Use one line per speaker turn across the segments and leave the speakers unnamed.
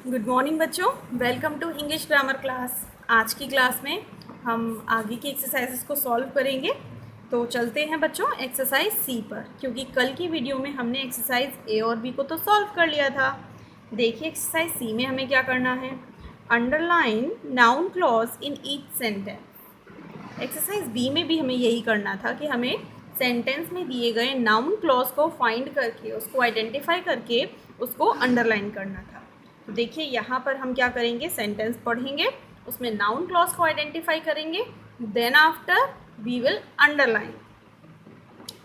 Good morning बच्चों, welcome to English grammar class. आज की क्लास में हम आगे की एक्सरसाइजेस को सॉल्व करेंगे। तो चलते हैं बच्चों एक्सरसाइज सी पर, क्योंकि कल की वीडियो में हमने एक्सरसाइज ए और बी को तो सॉल्व कर लिया था। देखिए एक्सरसाइज सी में हमें क्या करना है। Underline noun clause in each sentence. Exercise B में भी हमें यही करना था कि हमें सेंटेंस में दिए गए नाउन क्लॉज को फाइंड करके, उसको आइडेंटिफाई करके उसको अंडरलाइन करना था। तो देखिए यहाँ पर हम क्या करेंगे, सेंटेंस पढ़ेंगे, उसमें नाउन क्लॉज को आइडेंटिफाई करेंगे, then after we will underline.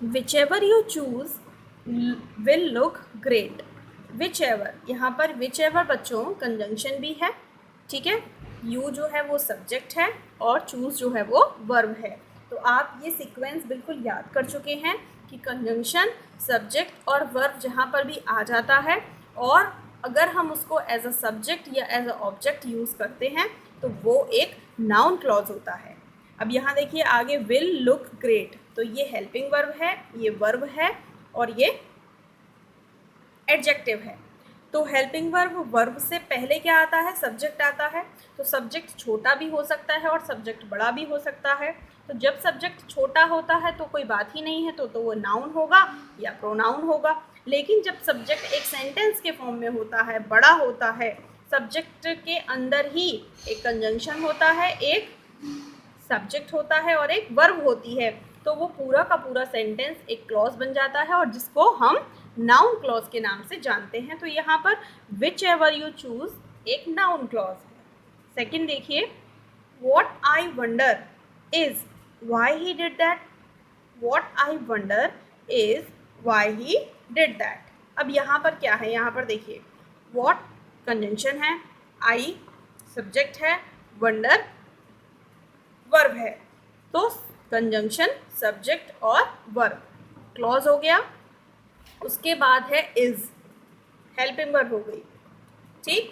Whichever you choose will look great. Whichever, यहाँ पर विच एवर बच्चों कंजंक्शन भी है, ठीक है। यू जो है वो सब्जेक्ट है और चूज जो है वो वर्ब है। तो आप ये सीक्वेंस बिल्कुल याद कर चुके हैं कि कंजंक्शन, सब्जेक्ट और वर्ब जहाँ पर भी आ जाता है और अगर हम उसको एज अ सब्जेक्ट या एज अ ऑब्जेक्ट यूज़ करते हैं तो वो एक नाउन क्लॉज होता है। अब यहाँ देखिए आगे विल लुक ग्रेट, तो ये हेल्पिंग वर्ब है, ये वर्ब है और ये एडजेक्टिव है। तो हेल्पिंग वर्ब से पहले क्या आता है, सब्जेक्ट आता है। तो सब्जेक्ट छोटा भी हो सकता है और सब्जेक्ट बड़ा भी हो सकता है। तो जब सब्जेक्ट छोटा होता है तो कोई बात ही नहीं है, तो वो नाउन होगा या प्रोनाउन होगा। लेकिन जब सब्जेक्ट एक सेंटेंस के फॉर्म में होता है, बड़ा होता है, सब्जेक्ट के अंदर ही एक कंजंक्शन होता है, एक सब्जेक्ट होता है और एक वर्ब होती है, तो वो पूरा का पूरा सेंटेंस एक क्लॉज बन जाता है और जिसको हम नाउन क्लॉज के नाम से जानते हैं। तो यहाँ पर विच एवर यू चूज एक नाउन क्लॉज है। सेकेंड देखिए, what I wonder is why he did that. What I wonder is why he did that. अब यहाँ पर क्या है, यहाँ पर देखिए वॉट कंजंक्शन है, आई सब्जेक्ट है, वंडर वर्ब है। तो कंजंक्शन, सब्जेक्ट और वर्ब क्लॉज हो गया। उसके बाद है इज, हेल्पिंग वर्ब हो गई, ठीक।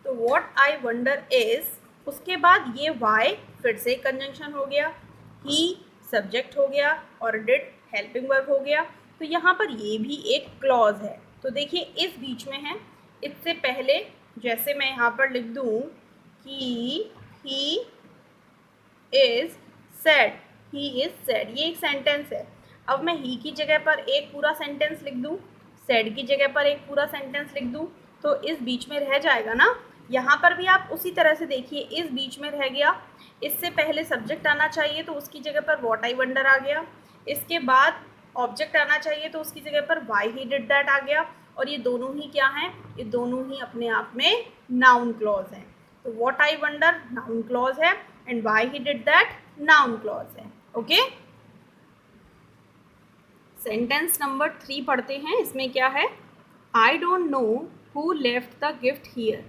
तो व्हाट आई वंडर इज, उसके बाद ये वाई फिर से कंजंक्शन हो गया, ही सब्जेक्ट हो गया और डिड हेल्पिंग वर्ब हो गया। तो यहाँ पर ये भी एक क्लॉज है। तो देखिए इस बीच में है, इससे पहले जैसे मैं यहाँ पर लिख दूँ कि he is sad, he is sad, ये एक सेंटेंस है। अब मैं ही की जगह पर एक पूरा सेंटेंस लिख दूँ, सैड की जगह पर एक पूरा सेंटेंस लिख दूँ, तो इस बीच में रह जाएगा ना। यहाँ पर भी आप उसी तरह से देखिए, इस बीच में रह गया, इससे पहले सब्जेक्ट आना चाहिए तो उसकी जगह पर व्हाट आई वंडर आ गया, इसके बाद ऑब्जेक्ट आना चाहिए तो उसकी जगह पर वाई ही डिड दैट आ गया। और ये दोनों ही क्या हैं, ये दोनों ही अपने आप में नाउन क्लॉज हैं। तो what I wonder noun clause है and why he did that noun clause है। ओके, सेंटेंस नंबर 3 पढ़ते हैं। इसमें क्या है, I don't know who left the gift here.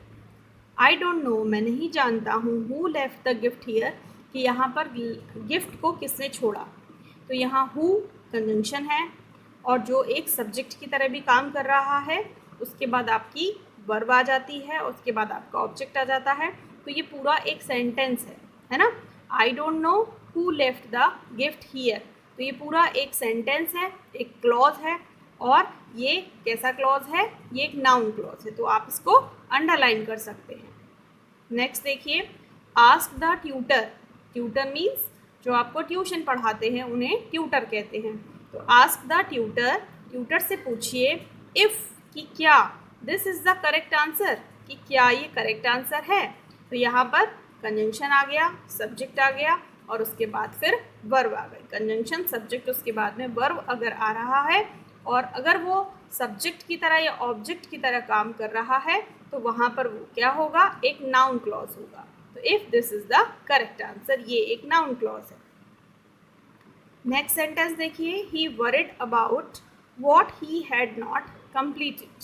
I don't know, मैं नहीं जानता हूँ, who left the gift here, कि यहाँ पर गिफ्ट को किसने छोड़ा। तो यहाँ हु कंजंक्शन है और जो एक सब्जेक्ट की तरह भी काम कर रहा है, उसके बाद आपकी वर्ब आ जाती है, उसके बाद आपका ऑब्जेक्ट आ जाता है। तो ये पूरा एक सेंटेंस है ना। आई don't know who left the gift here, तो ये पूरा एक सेंटेंस है, एक क्लॉज है। और ये कैसा क्लॉज है, ये एक नाउन क्लॉज है, तो आप इसको अंडरलाइन कर सकते हैं। नेक्स्ट देखिए, ask the tutor. Tutor means जो आपको ट्यूशन पढ़ाते हैं उन्हें ट्यूटर कहते हैं। तो आस्क द ट्यूटर, ट्यूटर से पूछिए, इफ़ कि क्या, this is the correct answer, कि क्या ये करेक्ट आंसर है। तो यहाँ पर कंजंक्शन आ गया, सब्जेक्ट आ गया और उसके बाद फिर वर्ब आ गई। कंजंक्शन, सब्जेक्ट, उसके बाद में वर्ब अगर आ रहा है और अगर वो सब्जेक्ट की तरह या ऑब्जेक्ट की तरह काम कर रहा है तो वहाँ पर वो क्या होगा, एक नाउन क्लॉज होगा। तो if this is the correct answer, ये एक नाउन क्लॉज है। नेक्स्ट सेंटेंस देखिए, he worried about what he had not completed.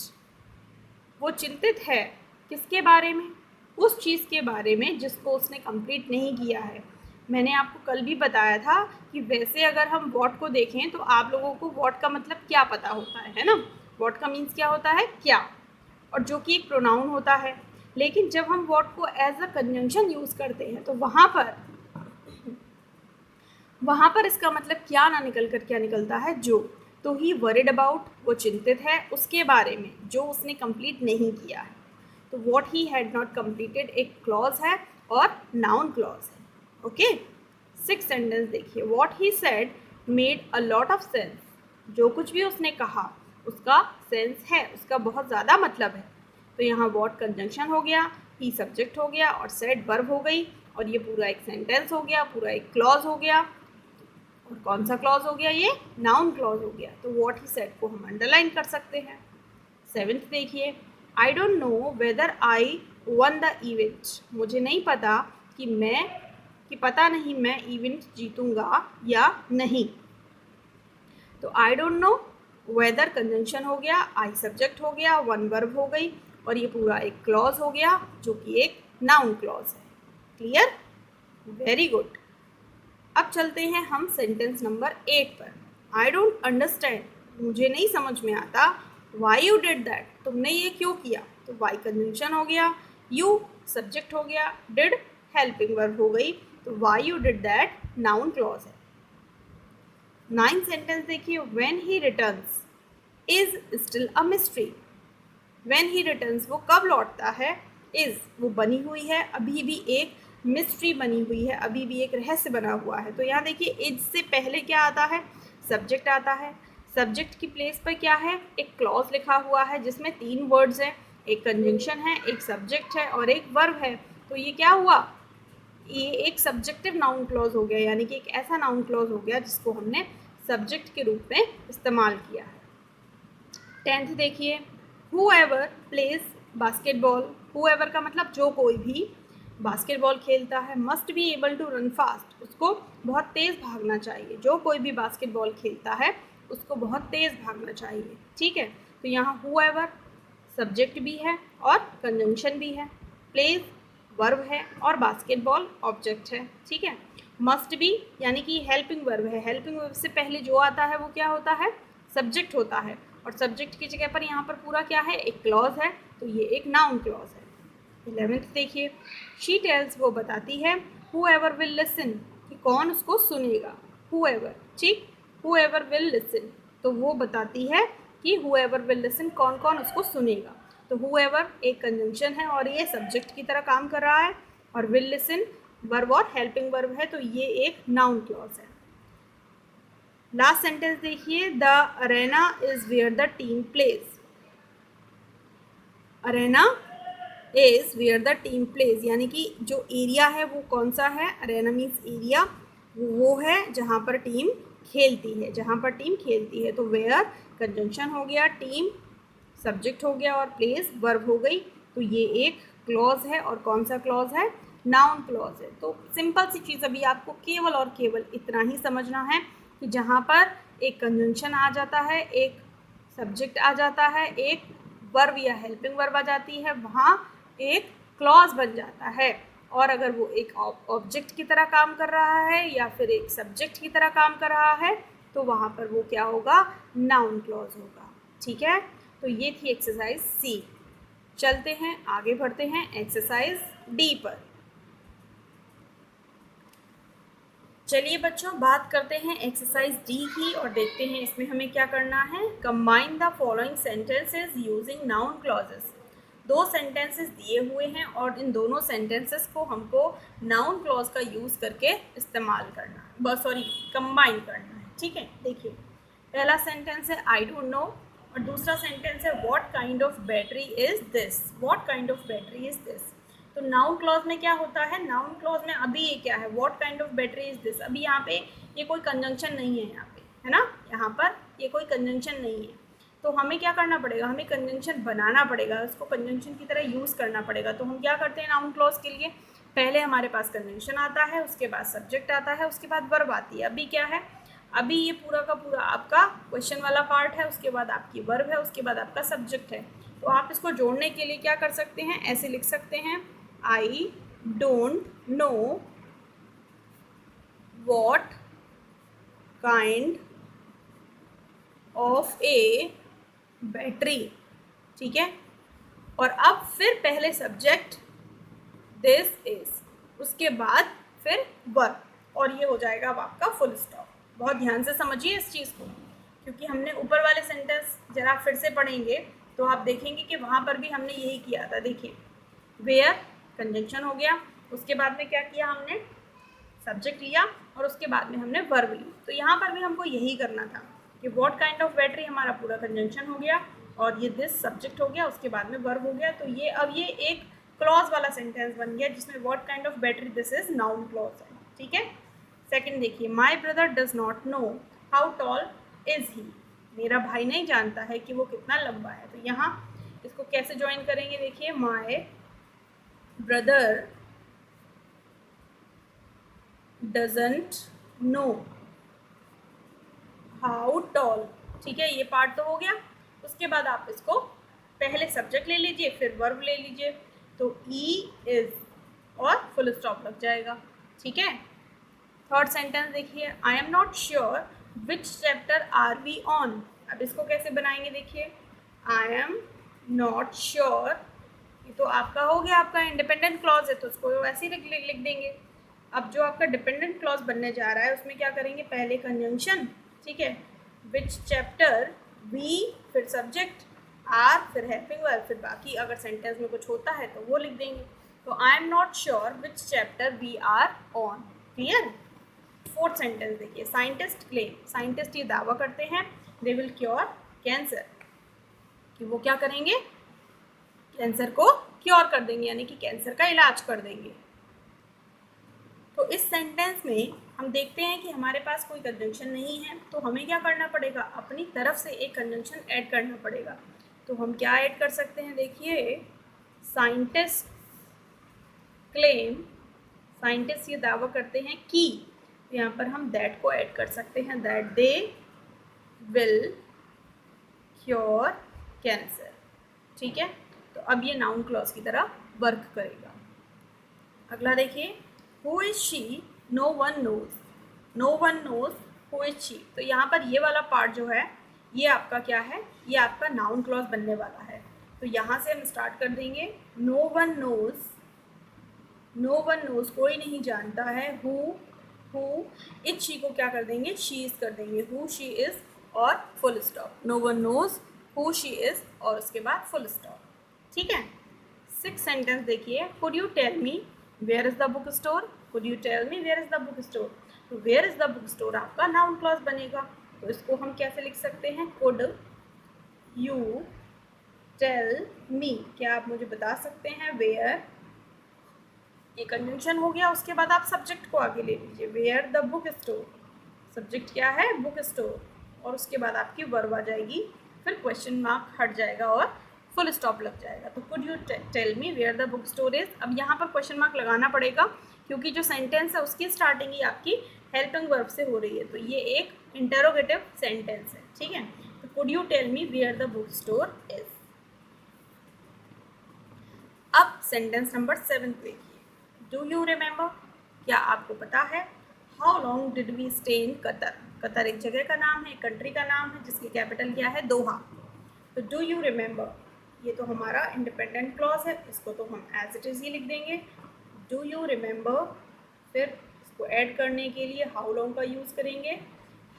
वो चिंतित है किसके बारे में, उस चीज़ के बारे में जिसको उसने कंप्लीट नहीं किया है। मैंने आपको कल भी बताया था कि वैसे अगर हम वॉट को देखें तो आप लोगों को वॉट का मतलब क्या पता होता है ना। वॉट का मीन्स क्या होता है, क्या, और जो कि एक प्रोनाउन होता है। लेकिन जब हम वॉट को एज अ कंजंक्शन यूज़ करते हैं तो वहाँ पर इसका मतलब क्या ना निकल कर क्या निकलता है, जो। तो ही वरिड अबाउट, वो चिंतित है उसके बारे में जो उसने कंप्लीट नहीं किया है। तो what he had not completed एक क्लॉज है और नाउन क्लॉज है। ओके, 6th सेंटेंस देखिए, what he said made a lot of sense. जो कुछ भी उसने कहा उसका सेंस है, उसका बहुत ज़्यादा मतलब है। तो यहाँ वॉट कंजंक्शन हो गया, ही सब्जेक्ट हो गया और सेड वर्ब हो गई, और ये पूरा एक सेंटेंस हो गया, पूरा एक क्लॉज हो गया। और कौन सा क्लॉज हो गया? ये नाउन क्लॉज हो गया। तो वॉट ही सेड को हम अंडरलाइन कर सकते हैं। 7th देखिए, आई don't know whether I one the event. मुझे नहीं पता कि पता नहीं मैं इवेंट जीतूंगा या नहीं। तो I don't know, whether conjunction हो गया, आई सब्जेक्ट हो गया, वन वर्ब हो गई, और ये पूरा एक क्लॉज हो गया जो कि एक नाउन क्लॉज है। क्लियर? Very good. अब चलते हैं हम सेंटेंस नंबर 8 पर। आई डोंट अंडरस्टैंड, मुझे नहीं समझ में आता, वाई यू डिड दैट, तुमने ये क्यों किया। तो वाई कंजंक्शन हो गया, यू सब्जेक्ट हो गया, डिड हेल्पिंग वर्ब हो गई, तो why you did that noun clause है। 9th सेंटेंस देखिए, when he returns is still a mystery. When he returns, वो कब लौटता है, इज वो बनी हुई है, अभी भी एक मिस्ट्री बनी हुई है, अभी भी एक रहस्य बना हुआ है। तो यहाँ देखिए, इज से पहले क्या आता है? सब्जेक्ट आता है। सब्जेक्ट की प्लेस पर क्या है? एक क्लॉज लिखा हुआ है जिसमें 3 वर्ड्स हैं, एक कंजंक्शन है, एक सब्जेक्ट है और एक वर्ब है। तो ये क्या हुआ? ये एक सब्जेक्टिव नाउन क्लॉज हो गया, यानी कि एक ऐसा नाउन क्लॉज हो गया जिसको हमने सब्जेक्ट के रूप में इस्तेमाल किया है। 10th देखिए, whoever प्लेज बास्केटबॉल। whoever का मतलब जो कोई भी बास्केटबॉल खेलता है, must be able to run fast, उसको बहुत तेज़ भागना चाहिए। जो कोई भी बास्केटबॉल खेलता है उसको बहुत तेज़ भागना चाहिए। ठीक है, तो यहाँ whoever सब्जेक्ट भी है और कंजंक्शन भी है, प्लेज वर्ब है और बास्केटबॉल ऑब्जेक्ट है। ठीक है, मस्ट बी यानी कि हेल्पिंग वर्ब है, हेल्पिंग वर्ब से पहले जो आता है वो क्या होता है? सब्जेक्ट होता है, और सब्जेक्ट की जगह पर यहाँ पर पूरा क्या है? एक क्लॉज है, तो ये एक नाउन क्लॉज है। 11th देखिए, शी टेल्स वो बताती है, whoever will listen कि कौन उसको सुनेगा। whoever, ठीक, whoever will listen, तो वो बताती है कि whoever will listen कौन कौन उसको सुनेगा। तो whoever एक कंजंक्शन है और ये सब्जेक्ट की तरह काम कर रहा है, और will listen वर्ब और हेल्पिंग वर्ब है, तो ये एक नाउन क्लॉज है। लास्ट सेंटेंस देखिए, the arena is where the team plays. Arena is where the team plays, यानी कि जो एरिया है वो कौन सा है? अरेना मीन्स एरिया, वो है जहाँ पर टीम खेलती है, जहाँ पर टीम खेलती है। तो वेयर कंजंक्शन हो गया, टीम सब्जेक्ट हो गया और प्लेस वर्ब हो गई, तो ये एक क्लॉज है। और कौन सा क्लॉज है? नाउन क्लॉज है। तो सिंपल सी चीज़ अभी आपको केवल और केवल इतना ही समझना है कि जहाँ पर एक कंजंक्शन आ जाता है, एक सब्जेक्ट आ जाता है, एक वर्ब या हेल्पिंग वर्ब आ जाती है, वहाँ एक क्लॉज बन जाता है। और अगर वो एक ऑब्जेक्ट की तरह काम कर रहा है या फिर एक सब्जेक्ट की तरह काम कर रहा है, तो वहाँ पर वो क्या होगा? नाउन क्लॉज होगा। ठीक है, तो ये थी एक्सरसाइज सी। चलते हैं आगे, बढ़ते हैं एक्सरसाइज डी पर। चलिए बच्चों, बात करते हैं एक्सरसाइज डी की और देखते हैं इसमें हमें क्या करना है। Combine the following sentences using noun clauses. 2 sentences दिए हुए हैं और इन दोनों सेंटेंसेस को हमको नाउन क्लॉज का यूज़ करके इस्तेमाल करना है, सॉरी कंबाइन करना है। ठीक है, देखिए पहला सेंटेंस है आई डोंट नो और दूसरा सेंटेंस है what kind of battery is this. What kind of battery is this. तो नाउन क्लॉज में क्या होता है? नाउन क्लॉज में अभी ये क्या है? What kind of battery is this. अभी यहाँ पे ये कोई कंजंक्शन नहीं है, यहाँ पे है ना, यहाँ पर ये कोई कंजंक्शन नहीं है। तो हमें क्या करना पड़ेगा? हमें कंजंक्शन बनाना पड़ेगा, उसको कंजंक्शन की तरह यूज़ करना पड़ेगा। तो हम क्या करते हैं नाउन क्लॉज के लिए? पहले हमारे पास कंजंक्शन आता है, उसके बाद सब्जेक्ट आता है, उसके बाद वर्ब आती है। अभी क्या है? अभी ये पूरा का पूरा आपका क्वेश्चन वाला पार्ट है, उसके बाद आपकी वर्ब है, उसके बाद आपका सब्जेक्ट है। तो आप इसको जोड़ने के लिए क्या कर सकते हैं? ऐसे लिख सकते हैं, आई don't know what kind of A battery. ठीक है, और अब फिर पहले सब्जेक्ट दिस इज, उसके बाद फिर वर्ब, और ये हो जाएगा अब आपका फुल स्टॉप। बहुत ध्यान से समझिए इस चीज़ को, क्योंकि हमने ऊपर वाले सेंटेंस जरा फिर से पढ़ेंगे तो आप देखेंगे कि वहाँ पर भी हमने यही किया था। देखिए वेयर कंजंक्शन हो गया, उसके बाद में क्या किया हमने, सब्जेक्ट लिया और उसके बाद में हमने वर्ब ली। तो यहाँ पर भी हमको यही करना था कि व्हाट काइंड ऑफ बैटरी हमारा पूरा कंजंक्शन हो गया और ये दिस सब्जेक्ट हो गया, उसके बाद में वर्ब हो गया। तो ये अब ये एक क्लॉज वाला सेंटेंस बन गया जिसमें what kind of battery, this is noun clause है। ठीक है। सेकंड देखिए, my brother does not know how tall is he, मेरा भाई नहीं जानता है कि वो कितना लंबा है। तो यहाँ इसको कैसे ज्वाइन करेंगे, देखिए my brother doesn't know how tall. ठीक है, ये पार्ट तो हो गया। उसके बाद आप इसको पहले सब्जेक्ट ले लीजिए, फिर वर्ब ले लीजिए, तो ई इज और फुल स्टॉप लग जाएगा। ठीक है। थर्ड सेंटेंस देखिए, I am not sure which chapter are we on. अब इसको कैसे बनाएंगे, देखिए आई एम नॉट श्योर, ये तो आपका हो गया, आपका इंडिपेंडेंट क्लॉज है तो उसको वैसे ही लिख देंगे। अब जो आपका डिपेंडेंट क्लॉज बनने जा रहा है उसमें क्या करेंगे, पहले कंजंक्शन, ठीक है, विच चैप्टर, वी, फिर सब्जेक्ट, आर, फिर हेल्पिंग वर्ब, फिर बाकी अगर सेंटेंस में कुछ होता है तो वो लिख देंगे। तो I am not sure which chapter we are on. Clear. Fourth sentence देखिए, साइंटिस्ट क्लेम, साइंटिस्ट ये दावा करते हैं दे विल क्योर कैंसर, कि वो क्या करेंगे, कैंसर को क्योर कर देंगे, यानी कि कैंसर का इलाज कर देंगे। तो इस सेंटेंस में हम देखते हैं कि हमारे पास कोई कंजंक्शन नहीं है, तो हमें क्या करना पड़ेगा, अपनी तरफ से एक कंजंक्शन ऐड करना पड़ेगा। तो हम क्या ऐड कर सकते हैं, देखिए साइंटिस्ट क्लेम, साइंटिस्ट ये दावा करते हैं कि, तो यहाँ पर हम दैट को ऐड कर सकते हैं, that they will cure cancer. ठीक है। तो अब ये नाउन क्लॉज की तरह वर्क करेगा। अगला देखिए, who is she, no one knows, no one knows who is she. तो यहाँ पर ये वाला पार्ट जो है ये आपका क्या है, ये आपका नाउन क्लॉज बनने वाला है। तो यहाँ से हम स्टार्ट कर देंगे, no one knows, no one knows कोई नहीं जानता है, हु इज शी को क्या कर देंगे, शी इज कर देंगे, हु शी इज और full stop, no one knows who she is और उसके बाद फुल स्टॉप। ठीक है। सिक्स सेंटेंस देखिए, could you tell me where is the book store, could you tell me where is the book store. तो where is the book store आपका noun clause बनेगा। तो इसको हम कैसे लिख सकते हैं, कुड यू टेल मी, क्या आप मुझे बता सकते हैं, वेयर, ये कंजंक्शन हो गया। उसके बाद आप सब्जेक्ट को आगे ले लीजिए, where the book store, subject क्या है, बुक स्टोर, और उसके बाद आपकी वर्ब आ जाएगी, फिर क्वेश्चन मार्क हट जाएगा और फुल स्टॉप लग जाएगा। तो could you tell me where the book store is. अब यहाँ पर क्वेश्चन मार्क लगाना पड़ेगा क्योंकि जो सेंटेंस है उसकी स्टार्टिंग ही आपकी हेल्पिंग वर्ब से हो रही है, तो ये एक इंटरोगेटिव सेंटेंस है। ठीक है। तो could you tell me where the book store is. अब सेंटेंस नंबर 7 देखिए, डू यू रिमेंबर, क्या आपको पता है, how long did we stay in Qatar. Qatar एक जगह का नाम है, कंट्री का नाम है जिसकी कैपिटल क्या है, दोहा। तो डू यू रिमेंबर, ये तो हमारा इंडिपेंडेंट क्लॉज है, इसको तो हम एज इट इज़ ही लिख देंगे, डू यू रिमेंबर। फिर इसको ऐड करने के लिए हाउ लॉन्ग का यूज़ करेंगे,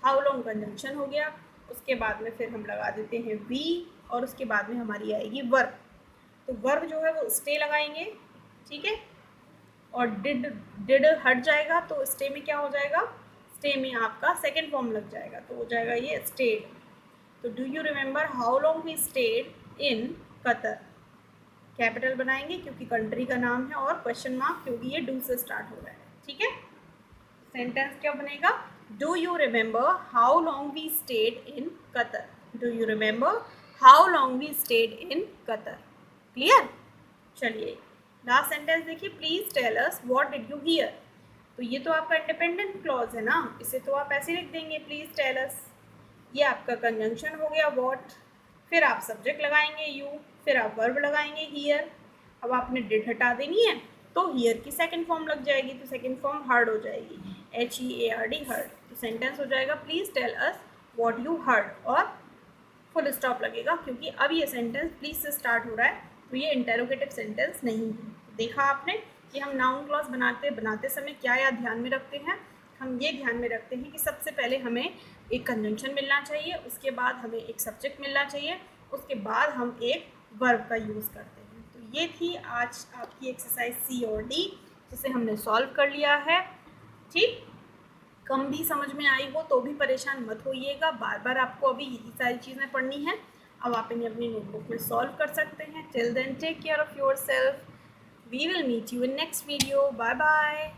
हाउ लॉन्ग कंजंक्शन हो गया। उसके बाद में फिर हम लगा देते हैं वी और उसके बाद में हमारी आएगी वर्ब। तो वर्ब जो है वो स्टे लगाएंगे। ठीक है। और डिड हट जाएगा तो स्टे में क्या हो जाएगा, स्टे में आपका सेकेंड फॉर्म लग जाएगा, तो हो जाएगा ये स्टेड। तो do you remember how long we stayed in Qatar, capital बनाएंगे क्योंकि कंट्री का नाम है और क्वेश्चन मार्क क्योंकि ये डू से स्टार्ट हो रहा है। ठीक है। सेंटेंस क्या बनेगा, do you remember how long we stayed in Qatar, do you remember how long we stayed in Qatar. Clear. चलिए लास्ट सेंटेंस देखिए, please tell us what did you hear. तो ये तो आपका इंडिपेंडेंट क्लॉज है ना, इसे तो आप ऐसे लिख देंगे, प्लीज टेल अस, ये आपका कंजंक्शन हो गया व्हाट, फिर आप सब्जेक्ट लगाएंगे यू, फिर आप वर्ब लगाएंगे हियर। अब आपने डिड हटा देनी है तो हियर की सेकंड फॉर्म लग जाएगी, तो सेकंड फॉर्म हर्ड हो जाएगी, HEARD हर्ड। तो सेंटेंस हो जाएगा please tell us what you heard और फुल स्टॉप लगेगा क्योंकि अब ये सेंटेंस प्लीज से स्टार्ट हो रहा है, तो ये इंटेरोगेटिव सेंटेंस नहीं है। देखा आपने कि हम नाउन क्लॉज बनाते समय क्या या ध्यान में रखते हैं, हम ये ध्यान में रखते हैं कि सबसे पहले हमें एक कंजंक्शन मिलना चाहिए, उसके बाद हमें एक सब्जेक्ट मिलना चाहिए उसके बाद हम एक वर्ब का यूज़ करते हैं। तो ये थी आज आपकी एक्सरसाइज सी और डी, जिसे हमने सॉल्व कर लिया है। ठीक, कम भी समझ में आई हो तो भी परेशान मत होइएगा, बार बार आपको अभी यही सारी चीज़ें पढ़नी है। अब आप इन्हें अपनी नोटबुक में सॉल्व कर सकते हैं। Till then take care of yourself. We will meet you in next video. Bye bye.